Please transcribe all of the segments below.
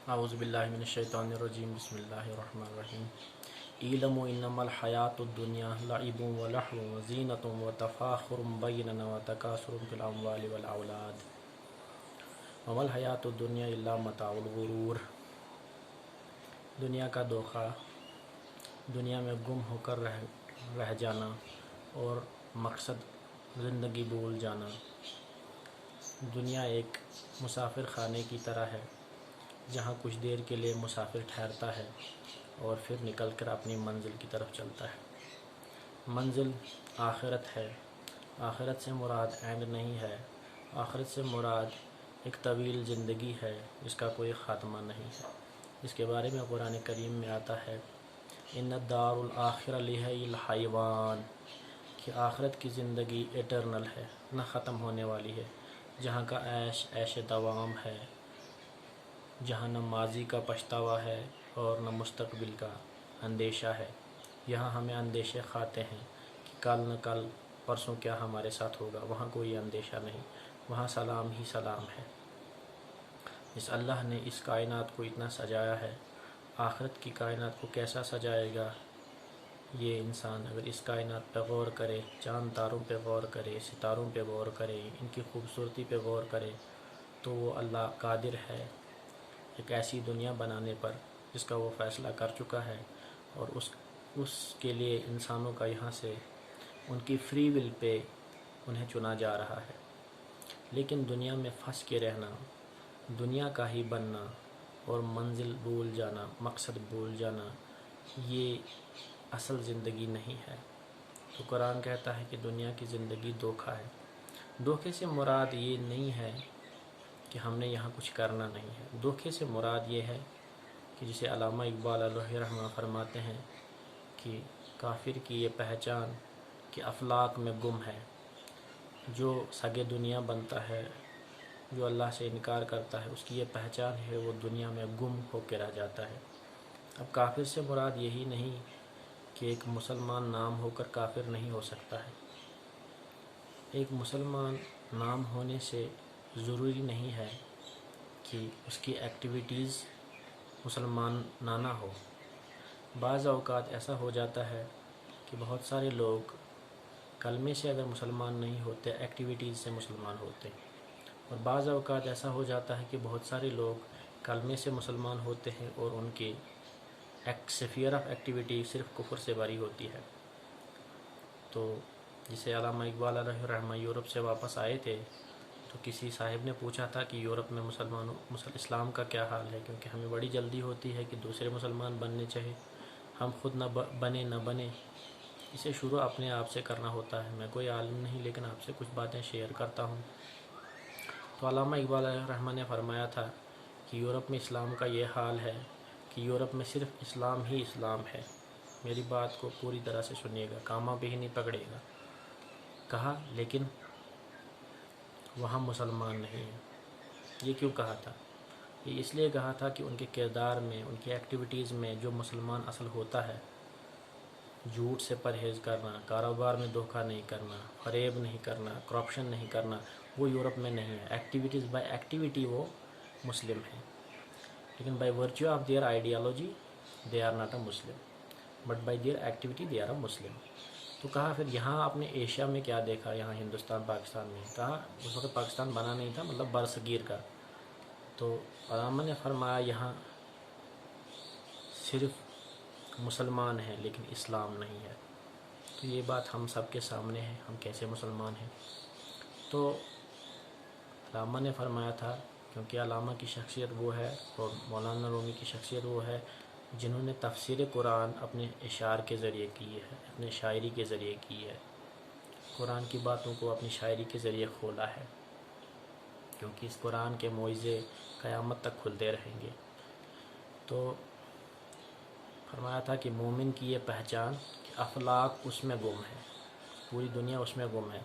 اعوذ باللہ من الشیطان الرجیم بسم اللہ الرحمن الرحیم اعلموا انما الحیاۃ الدنیا لعب ولہو وزینۃ وتفاخر بیننا وتکاثر فی الاموال والاولاد وما الحیاۃ الدنیا الا متاع الغرور۔ دنیا کا دھوکہ، دنیا میں گم ہو کر رہ جانا اور مقصد زندگی بھول جانا۔ دنیا ایک مسافر خانے کی طرح ہے جہاں کچھ دیر کے لیے مسافر ٹھہرتا ہے اور پھر نکل کر اپنی منزل کی طرف چلتا ہے۔ منزل آخرت ہے۔ آخرت سے مراد اینڈ نہیں ہے، آخرت سے مراد ایک طویل زندگی ہے جس کا کوئی خاتمہ نہیں ہے۔ اس کے بارے میں قرآن کریم میں آتا ہے ان الدار الآخرہ لہی الحیوان، کہ آخرت کی زندگی ایٹرنل ہے، نہ ختم ہونے والی ہے، جہاں کا عیش دوام ہے، جہاں نہ ماضی کا پچھتاوا ہے اور نہ مستقبل کا اندیشہ ہے۔ یہاں ہمیں اندیشے کھاتے ہیں کہ کل نہ کل پرسوں کیا ہمارے ساتھ ہوگا، وہاں کوئی اندیشہ نہیں، وہاں سلام ہی سلام ہے۔ اس اللہ نے اس کائنات کو اتنا سجایا ہے، آخرت کی کائنات کو کیسا سجائے گا یہ انسان اگر اس کائنات پہ غور کرے، چاند تاروں پہ غور کرے، ستاروں پہ غور کرے، ان کی خوبصورتی پہ غور کرے، تو وہ اللہ قادر ہے ایک ایسی دنیا بنانے پر جس کا وہ فیصلہ کر چکا ہے، اور اس کے لیے انسانوں کا یہاں سے ان کی فری ول پہ انہیں چنا جا رہا ہے۔ لیکن دنیا میں پھنس کے رہنا، دنیا کا ہی بننا اور منزل بھول جانا، مقصد بھول جانا، یہ اصل زندگی نہیں ہے۔ تو قرآن کہتا ہے کہ دنیا کی زندگی دھوکہ ہے۔ دھوکے سے مراد یہ نہیں ہے کہ ہم نے یہاں کچھ کرنا نہیں ہے۔ دھوکے سے مراد یہ ہے کہ جسے علامہ اقبال علیہ رحمہ فرماتے ہیں کہ کافر کی یہ پہچان کہ افلاک میں گم ہے۔ جو سگے دنیا بنتا ہے، جو اللہ سے انکار کرتا ہے، اس کی یہ پہچان ہے، وہ دنیا میں گم ہو کے رہ جاتا ہے۔ اب کافر سے مراد یہی نہیں کہ ایک مسلمان نام ہو کر کافر نہیں ہو سکتا ہے۔ ایک مسلمان نام ہونے سے ضروری نہیں ہے کہ اس کی ایکٹیویٹیز مسلمانانہ ہو۔ بعض اوقات ایسا ہو جاتا ہے کہ بہت سارے لوگ کلمے سے اگر مسلمان نہیں ہوتے، ایکٹیویٹیز سے مسلمان ہوتے، اور بعض اوقات ایسا ہو جاتا ہے کہ بہت سارے لوگ کلمے سے مسلمان ہوتے ہیں اور ان کی سفیر آف ایکٹیویٹی صرف کفر سے بری ہوتی ہے۔ تو جسے علامہ اقبال علیہ رحمہ یورپ سے واپس آئے تھے تو کسی صاحب نے پوچھا تھا کہ یورپ میں اسلام کا کیا حال ہے، کیونکہ ہمیں بڑی جلدی ہوتی ہے کہ دوسرے مسلمان بننے چاہے، ہم خود نہ بنے۔ اسے شروع اپنے آپ سے کرنا ہوتا ہے۔ میں کوئی عالم نہیں، لیکن آپ سے کچھ باتیں شیئر کرتا ہوں۔ تو علامہ اقبال علیہ رحمہ نے فرمایا تھا کہ یورپ میں اسلام کا یہ حال ہے کہ یورپ میں صرف اسلام ہی اسلام ہے۔ میری بات کو پوری طرح سے سنیے گا، کامہ بھی نہیں پکڑے گا۔ کہا لیکن وہاں مسلمان نہیں ہیں۔ یہ کیوں کہا تھا؟ یہ اس لیے کہا تھا کہ ان کے کردار میں، ان کی ایکٹیویٹیز میں جو مسلمان اصل ہوتا ہے، جھوٹ سے پرہیز کرنا، کاروبار میں دھوکہ نہیں کرنا، فریب نہیں کرنا، کرپشن نہیں کرنا، وہ یورپ میں نہیں ہے۔ ایکٹیویٹیز بائی ایکٹیویٹی وہ مسلم ہیں، لیکن by virtue of their ideology they are not a Muslim, but by their activity they are a Muslim. تو کہا پھر یہاں آپ نے ایشیا میں کیا دیکھا، یہاں ہندوستان پاکستان میں؟ کہا اس وقت پاکستان بنا نہیں تھا، مطلب برصغیر کا۔ تو علامہ نے فرمایا یہاں صرف مسلمان ہیں لیکن اسلام نہیں ہے۔ تو یہ بات ہم سب کے سامنے ہے، ہم کیسے مسلمان ہیں؟ تو علامہ نے فرمایا تھا کیونکہ علامہ کی شخصیت وہ ہے اور مولانا رومی کی شخصیت وہ ہے جنہوں نے تفسیر قرآن اپنے اشعار کے ذریعے کی ہے، اپنے شاعری کے ذریعے کی ہے، قرآن کی باتوں کو اپنی شاعری کے ذریعے کھولا ہے، کیونکہ اس قرآن کے معجزے قیامت تک کھلتے رہیں گے۔ تو فرمایا تھا کہ مومن کی یہ پہچان کہ افلاک اس میں گم ہے، پوری دنیا اس میں گم ہے،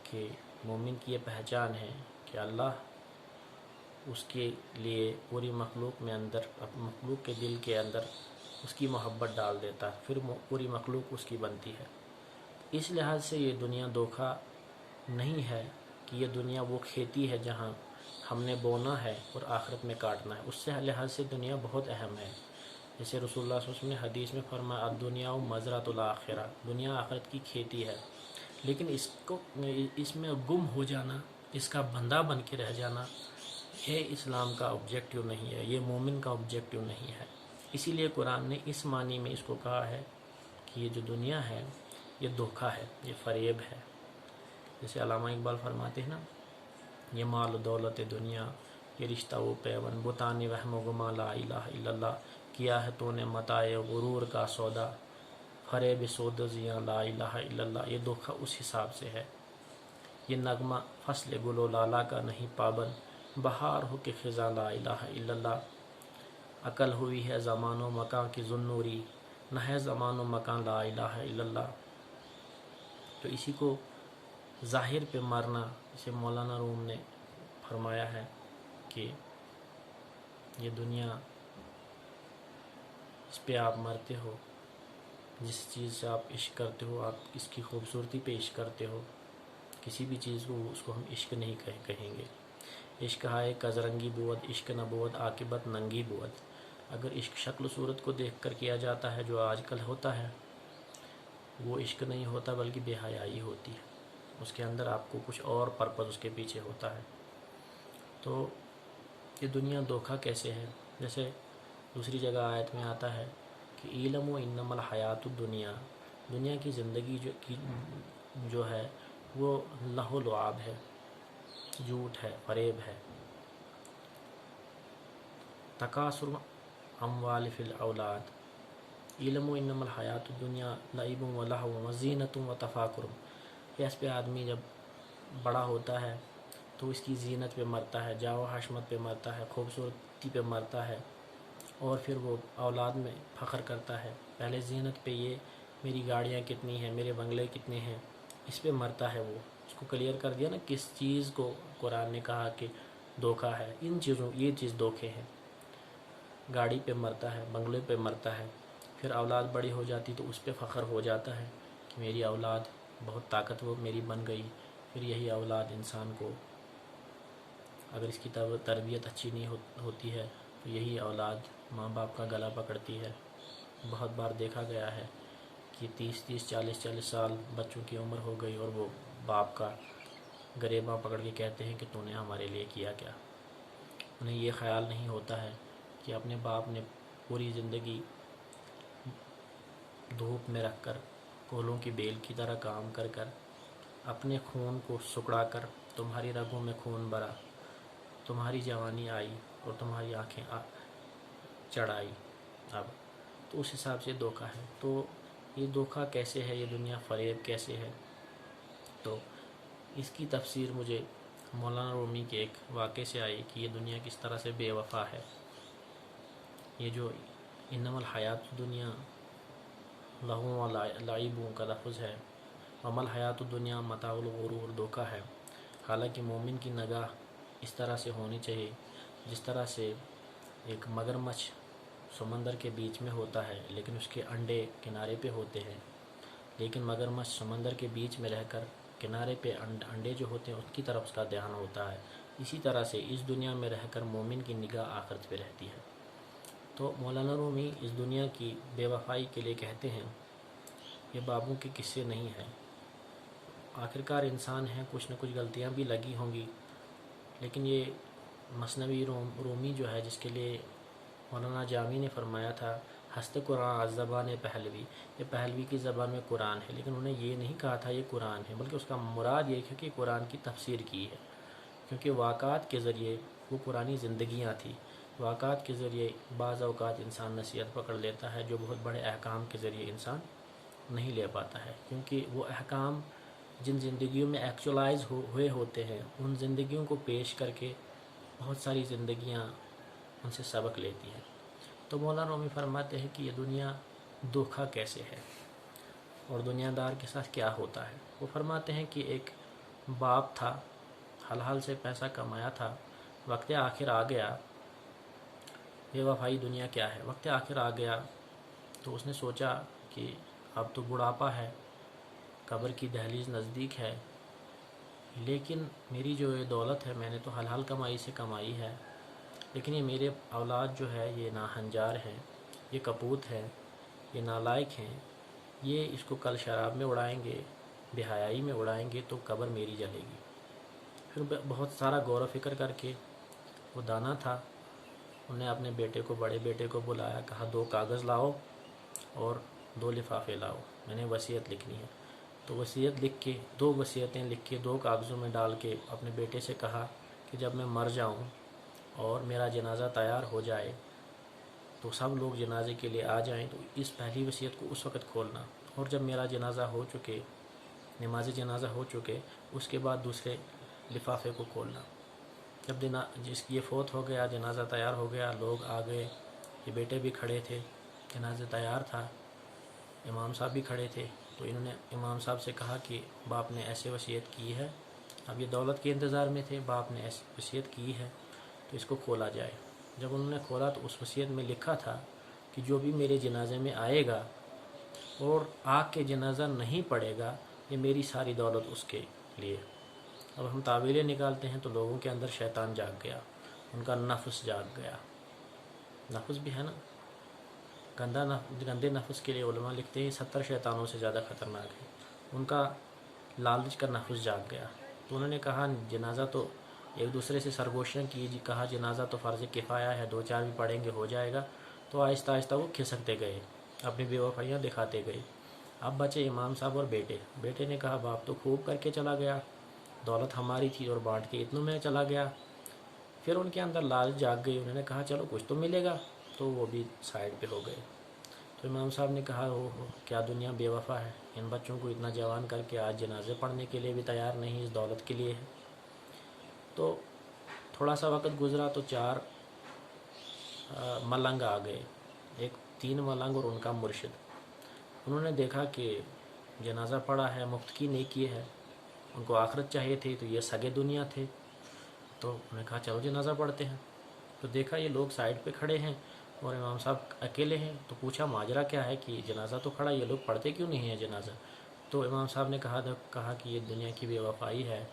کہ مومن کی یہ پہچان ہے کہ اللہ اس کے لیے پوری مخلوق کے دل کے اندر اس کی محبت ڈال دیتا ہے، پھر پوری مخلوق اس کی بنتی ہے۔ اس لحاظ سے یہ دنیا دھوکہ نہیں ہے کہ یہ دنیا وہ کھیتی ہے جہاں ہم نے بونا ہے اور آخرت میں کاٹنا ہے. اس سے لحاظ سے دنیا بہت اہم ہے. جیسے رسول اللہ صلی اللہ علیہ وسلم نے حدیث میں فرمایا الدنیا مزرعۃ الآخرہ، دنیا آخرت کی کھیتی ہے. لیکن اس میں گم ہو جانا، اس کا بندہ بن کے رہ جانا، یہ اسلام کا آبجیکٹیو نہیں ہے، یہ مومن کا آبجیکٹیو نہیں ہے. اسی لیے قرآن نے اس معنی میں اس کو کہا ہے کہ یہ جو دنیا ہے یہ دھوکہ ہے، یہ فریب ہے. جیسے علامہ اقبال فرماتے ہیں نا، یہ مال و دولت دنیا، یہ رشتہ و پیون، بتانے وہم و گما لا الہ الا اللہ، کیا ہے تو نے متاع غرور کا سودا، فریب سودزیاں لا الہ الا اللہ. یہ دھوکہ اس حساب سے ہے. یہ نغمہ فصل گل و لالا کا نہیں پابند، بہار ہو کہ خزاں لا الہ الا اللہ. عقل ہوئی ہے زمان و مکان کی ذوالنوری، نہ ہے زمان و مکان لا الہ الا اللہ. تو اسی کو ظاہر پہ مرنا، جسے مولانا روم نے فرمایا ہے کہ یہ دنیا، اس پہ آپ مرتے ہو، جس چیز سے آپ عشق کرتے ہو، آپ اس کی خوبصورتی پہ عشق کرتے ہو. کسی بھی چیز کو اس کو ہم عشق نہیں کہیں گے. عشق ہائے کزرنگی بود، عشق نہ بود عاقبت ننگی بود. اگر عشق شکل و صورت کو دیکھ کر کیا جاتا ہے جو آج کل ہوتا ہے، وہ عشق نہیں ہوتا بلکہ بے حیائی ہوتی ہے. اس کے اندر آپ کو کچھ اور پرپز اس کے پیچھے ہوتا ہے. تو یہ دنیا دھوکہ کیسے ہے؟ جیسے دوسری جگہ آیت میں آتا ہے کہ علم و انما الحیات الدنیا، دنیا کی زندگی جو ہے وہ لہو لعاب ہے، جھوٹ ہے، فریب ہے. تکاثر اموال فی الاولاد، علم و انما الحیات الدنیا لعب و لہو و زینت و تفاخر. اس پہ آدمی جب بڑا ہوتا ہے تو اس کی زینت پہ مرتا ہے، جاہ و حشمت پہ مرتا ہے، خوبصورتی پہ مرتا ہے، اور پھر وہ اولاد میں فخر کرتا ہے. پہلے زینت پہ یہ میری گاڑیاں کتنی ہیں، میرے بنگلے کتنے ہیں، اس پہ مرتا ہے. وہ اس کو کلیئر کر دیا نا کس چیز کو قرآن نے کہا کہ دھوکہ ہے. ان چیزوں، یہ چیز دھوکے ہیں. گاڑی پہ مرتا ہے، بنگلے پہ مرتا ہے، پھر اولاد بڑی ہو جاتی تو اس پہ فخر ہو جاتا ہے کہ میری اولاد بہت طاقتور میری بن گئی. پھر یہی اولاد انسان کو، اگر اس کی تربیت اچھی نہیں ہوتی ہے تو یہی اولاد ماں باپ کا گلا پکڑتی ہے. بہت بار دیکھا گیا ہے کہ 30 40 سال بچوں کی عمر ہو گئی اور وہ باپ کا گریباں پکڑ کے کہتے ہیں کہ تو نے ہمارے لیے کیا کیا. انہیں یہ خیال نہیں ہوتا ہے کہ اپنے باپ نے پوری زندگی دھوپ میں رکھ کر، کولوں کی بیل کی طرح کام کر کر، اپنے خون کو سکڑا کر تمہاری رگوں میں خون بھرا، تمہاری جوانی آئی اور تمہاری آنکھیں چڑھائی. اب تو اس حساب سے دھوکہ ہے. تو یہ دھوکہ کیسے ہے، یہ دنیا فریب کیسے ہے؟ تو اس کی تفسیر مجھے مولانا رومی کے ایک واقعے سے آئی کہ یہ دنیا کس طرح سے بے وفا ہے. یہ جو انما الحیات دنیا لہو و لعبوں کا لفظ ہے، وما الحیات الدنیا متاع الغرور، دھوکہ ہے. حالانکہ مومن کی نگاہ اس طرح سے ہونی چاہیے جس طرح سے ایک مگرمچھ سمندر کے بیچ میں ہوتا ہے لیکن اس کے انڈے کنارے پہ ہوتے ہیں، لیکن مگرمچھ سمندر کے بیچ میں رہ کر کنارے پہ انڈے جو ہوتے ہیں ان کی طرف اس کا دھیان ہوتا ہے. اسی طرح سے اس دنیا میں رہ کر مومن کی نگاہ آخرت پہ رہتی ہے. تو مولانا رومی اس دنیا کی بے وفائی کے لیے کہتے ہیں یہ بابوں کے قصے نہیں ہیں. آخرکار انسان ہیں، کچھ نہ کچھ غلطیاں بھی لگی ہوں گی، لیکن یہ مثنوی رومی جو ہے جس کے لیے مولانا جامی نے فرمایا تھا ہست قرآن از زبان پہلوی، یہ پہلوی کی زبان میں قرآن ہے، لیکن انہیں یہ نہیں کہا تھا یہ قرآن ہے، بلکہ اس کا مراد یہ ہے کہ قرآن کی تفسیر کی ہے. کیونکہ واقعات کے ذریعے وہ پرانی زندگیاں تھیں. واقعات کے ذریعے بعض اوقات انسان نصیحت پکڑ لیتا ہے جو بہت بڑے احکام کے ذریعے انسان نہیں لے پاتا ہے. کیونکہ وہ احکام جن زندگیوں میں ایکچولائز ہوئے ہوتے ہیں ان زندگیوں کو پیش کر کے بہت ساری زندگیاں ان سے سبق لیتی ہیں. تو مولانا رومی فرماتے ہیں کہ یہ دنیا دھوکہ کیسے ہے اور دنیا دار کے ساتھ کیا ہوتا ہے. وہ فرماتے ہیں کہ ایک باپ تھا، حلال سے پیسہ کمایا تھا، وقت آخر آ گیا. بے وفائی دنیا کیا ہے، وقت آخر آ گیا تو اس نے سوچا کہ اب تو بڑھاپا ہے، قبر کی دہلیز نزدیک ہے، لیکن میری جو یہ دولت ہے میں نے تو حلال کمائی سے کمائی ہے، لیکن یہ میرے اولاد جو ہے یہ ناہنجار ہیں، یہ کپوت ہیں، یہ نالائق ہیں، یہ اس کو کل شراب میں اڑائیں گے، بے حیائی میں اڑائیں گے تو قبر میری جلے گی۔ پھر بہت سارا غور و فکر کر کے وہ دانا تھا، انہوں نے اپنے بیٹے کو، بڑے بیٹے کو بلایا، کہا 2 کاغذ لاؤ اور 2 لفافے لاؤ، میں نے وصیت لکھنی ہے۔ تو وصیت لکھ کے 2 وصیتیں لکھ کے 2 کاغذوں میں ڈال کے اپنے بیٹے سے کہا کہ جب میں مر جاؤں اور میرا جنازہ تیار ہو جائے تو سب لوگ جنازے کے لیے آ جائیں تو اس پہلی وصیت کو اس وقت کھولنا، اور جب میرا جنازہ ہو چکے، نماز جنازہ ہو چکے، اس کے بعد دوسرے لفافے کو کھولنا۔ جب یہ فوت ہو گیا، جنازہ تیار ہو گیا، لوگ آ گئے، یہ بیٹے بھی کھڑے تھے، جنازہ تیار تھا، امام صاحب بھی کھڑے تھے، تو انہوں نے امام صاحب سے کہا کہ باپ نے ایسے وصیت کی ہے، اب یہ دولت کے انتظار میں تھے، باپ نے ایسی وصیت کی ہے تو اس کو کھولا جائے۔ جب انہوں نے کھولا تو اس وصیت میں لکھا تھا کہ جو بھی میرے جنازے میں آئے گا اور آ کے جنازہ نہیں پڑے گا، یہ میری ساری دولت اس کے لیے۔ اب ہم تعویلیں نکالتے ہیں تو لوگوں کے اندر شیطان جاگ گیا، ان کا نفس جاگ گیا، نفس بھی ہے نا، گندے نفس کے لیے علماء لکھتے ہیں 70 شیطانوں سے زیادہ خطرناک ہے، ان کا لالچ کا نفس جاگ گیا۔ تو انہوں نے کہا جنازہ تو ایک دوسرے سے سرگوشیاں کی، کہا جنازہ تو فرض کفایہ ہے، 2-4 بھی پڑھیں گے ہو جائے گا، تو آہستہ آہستہ وہ کھسکتے گئے، اپنی بے وفائیاں دکھاتے گئے۔ اب بچے امام صاحب اور بیٹے نے کہا باپ تو خوب کر کے چلا گیا، دولت ہماری تھی اور بانٹ کے اتنوں میں چلا گیا۔ پھر ان کے اندر لالچ جاگ گئی، انہوں نے کہا چلو کچھ تو ملے گا، تو وہ بھی سائڈ پہ ہو گئے۔ تو امام صاحب نے کہا کیا دنیا بے وفا ہے، ان بچوں کو اتنا جوان کر کے آج جنازے پڑھنے کے لیے بھی تیار نہیں، اس دولت کے لیے ہے۔ تو تھوڑا سا وقت گزرا تو 4 ملنگ آ گئے، 3 ملنگ اور ان کا مرشد۔ انہوں نے دیکھا کہ جنازہ پڑا ہے، مفت کی نیکی ہے، ان کو آخرت چاہیے تھی، تو یہ سگے دنیا تھے، تو انہوں نے کہا چلو جنازہ پڑھتے ہیں۔ تو دیکھا یہ لوگ سائڈ پہ کھڑے ہیں اور امام صاحب اکیلے ہیں، تو پوچھا ماجرا کیا ہے کہ جنازہ تو کھڑا، یہ لوگ پڑھتے کیوں نہیں ہیں جنازہ؟ تو امام صاحب نے کہا کہ یہ دنیا کی بے وفائی ہے،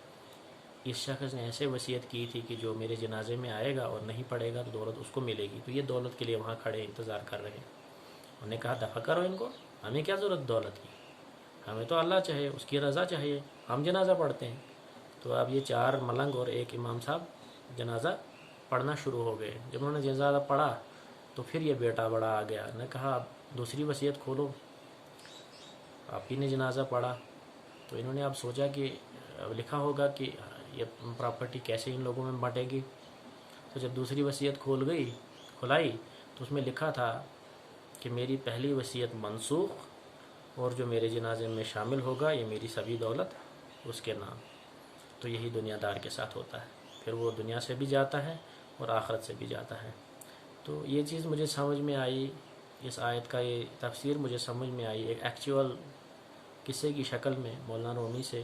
اس شخص نے ایسے وصیت کی تھی کہ جو میرے جنازے میں آئے گا اور نہیں پڑھے گا تو دولت اس کو ملے گی، تو یہ دولت کے لیے وہاں کھڑے انتظار کر رہے ہیں۔ انہوں نے کہا دفع کرو ان کو، ہمیں کیا ضرورت دولت کی، ہمیں تو اللہ چاہیے، اس کی رضا چاہیے، ہم جنازہ پڑھتے ہیں۔ تو اب یہ 4 ملنگ اور ایک امام صاحب جنازہ پڑھنا شروع ہو گئے۔ جب انہوں نے جنازہ پڑھا تو پھر یہ بیٹا بڑا آ گیا، نے کہا دوسری وصیت کھولو، آپ ہی نے جنازہ پڑھا۔ تو انہوں نے اب سوچا کہ لکھا ہوگا کہ یہ پراپرٹی کیسے ان لوگوں میں بانٹے گی۔ تو جب دوسری وصیت کھلائی تو اس میں لکھا تھا کہ میری پہلی وصیت منسوخ، اور جو میرے جنازے میں شامل ہوگا یہ میری سبھی دولت اس کے نام۔ تو یہی دنیا دار کے ساتھ ہوتا ہے، پھر وہ دنیا سے بھی جاتا ہے اور آخرت سے بھی جاتا ہے۔ تو یہ چیز مجھے سمجھ میں آئی، اس آیت کا یہ تفسیر مجھے سمجھ میں آئی ایک ایکچول قصے کی شکل میں مولانا رومی سے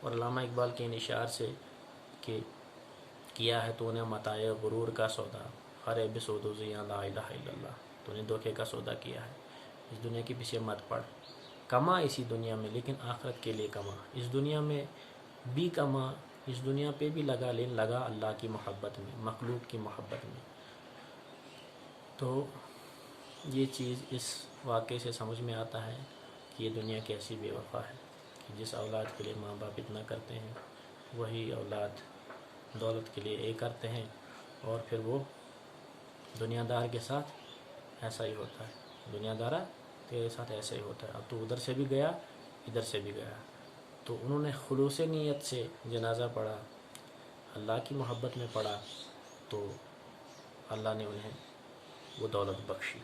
اور علامہ اقبال کے ان اشعار سے کہ کیا ہے تو نے متاع غرور کا سودا، فریب سود و زیاں لا الہ الا اللہ، تو نے دھوکے کا سودا کیا ہے، اس دنیا کے پیچھے مت پڑ، کما اسی دنیا میں لیکن آخرت کے لیے کما، اس دنیا میں بھی کما، اس دنیا پہ بھی لگا، لیکن لگا اللہ کی محبت میں، مخلوق کی محبت میں۔ تو یہ چیز اس واقعے سے سمجھ میں آتا ہے کہ یہ دنیا کیسی بے وفا ہے، کہ جس اولاد کے لیے ماں باپ اتنا کرتے ہیں وہی اولاد دولت کے لیے ایک کرتے ہیں، اور پھر وہ دنیا دار کے ساتھ ایسا ہی ہوتا ہے، دنیا دارا تیرے ساتھ ایسا ہی ہوتا ہے، اب تو ادھر سے بھی گیا ادھر سے بھی گیا۔ تو انہوں نے خلوص نیت سے جنازہ پڑھا، اللہ کی محبت میں پڑھا، تو اللہ نے انہیں وہ دولت بخشی۔